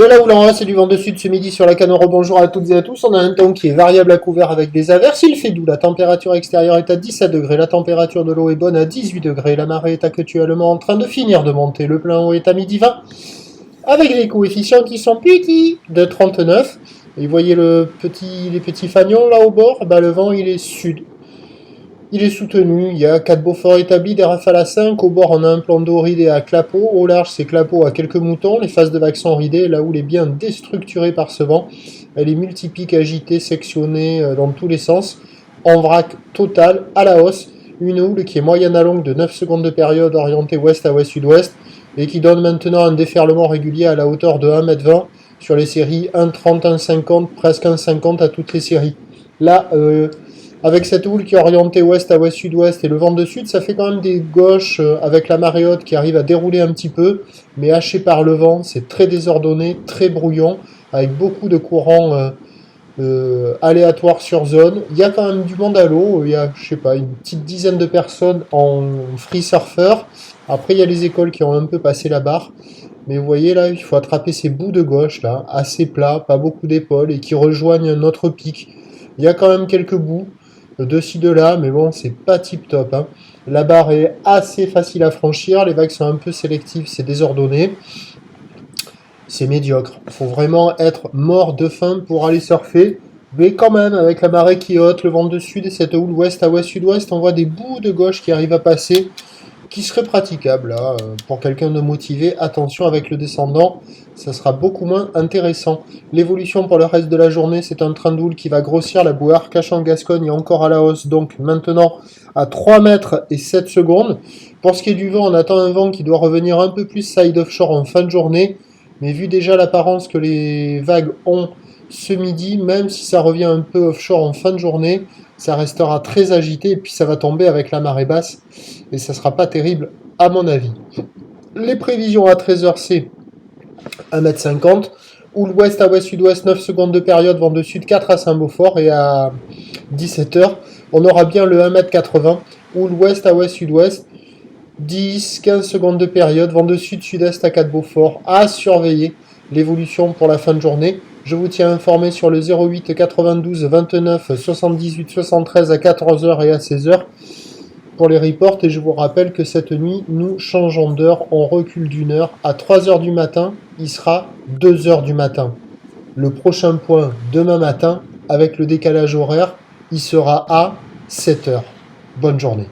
De la houle en A, c'est du vent de sud ce midi sur la Canne. Bonjour à toutes et à tous. On a un temps qui est variable à couvert avec des averses. Il fait doux. La température extérieure est à 17 degrés. La température de l'eau est bonne à 18 degrés. La marée est actuellement en train de finir de monter. Le plein eau est à midi 20 avec des coefficients qui sont petits de 39. Et vous voyez les petits fanions là au bord. Le vent il est sud. Il est soutenu, il y a 4 Beaufort établis, des rafales à 5, au bord on a un plan d'eau ridé à clapot, au large c'est clapot à quelques moutons, les faces de vagues sont ridées, la houle est bien déstructurée par ce vent, elle est multipique, agitée, sectionnée dans tous les sens, en vrac total, à la hausse, une houle qui est moyenne à longue de 9 secondes de période orientée ouest à ouest-sud-ouest, et qui donne maintenant un déferlement régulier à la hauteur de 1,20 m sur les séries 1,30, 1,50, presque 1,50 à toutes les séries. Là, avec cette houle qui est orientée ouest à ouest-sud-ouest et le vent de sud, ça fait quand même des gauches avec la marée haute qui arrive à dérouler un petit peu, mais haché par le vent, c'est très désordonné, très brouillon, avec beaucoup de courants aléatoires sur zone. Il y a quand même du monde à l'eau, il y a, je sais pas, une petite dizaine de personnes en free surfer. Après, il y a les écoles qui ont un peu passé la barre. Mais vous voyez là, il faut attraper ces bouts de gauche là, assez plats, pas beaucoup d'épaules, et qui rejoignent un autre pic. Il y a quand même quelques bouts de ci de là, mais bon, c'est pas tip top. Hein. La barre est assez facile à franchir, les vagues sont un peu sélectives, c'est désordonné. C'est médiocre. Il faut vraiment être mort de faim pour aller surfer. Mais quand même, avec la marée qui est haute, le vent de sud et cette houle ouest à ouest-sud-ouest, on voit des bouts de gauche qui arrivent à passer, qui seraient praticables là, pour quelqu'un de motivé. Attention avec le descendant, ça sera beaucoup moins intéressant. L'évolution pour le reste de la journée, c'est un train de houle qui va grossir. La bouée Arcachon-Gascogne est encore à la hausse, donc maintenant à 3 mètres et 7 secondes. Pour ce qui est du vent, on attend un vent qui doit revenir un peu plus side offshore en fin de journée. Mais vu déjà l'apparence que les vagues ont ce midi, même si ça revient un peu offshore en fin de journée, ça restera très agité et puis ça va tomber avec la marée basse et ça sera pas terrible à mon avis. Les prévisions à 13h c'est 1,50 m, houle ouest à ouest-sud-ouest 9 secondes de période, vent de sud 4 à Saint-Beaufort et à 17h on aura bien le 1,80 m, houle ouest à ouest-sud-ouest 10-15 secondes de période, vent de sud-sud-est à 4 Beaufort, à surveiller l'évolution pour la fin de journée. Je vous tiens informé sur le 08 92 29 78 73 à 14h et à 16h pour les reports. Et je vous rappelle que cette nuit, nous changeons d'heure, on recule d'une heure. À 3h du matin, il sera 2h du matin. Le prochain point, demain matin, avec le décalage horaire, il sera à 7h. Bonne journée.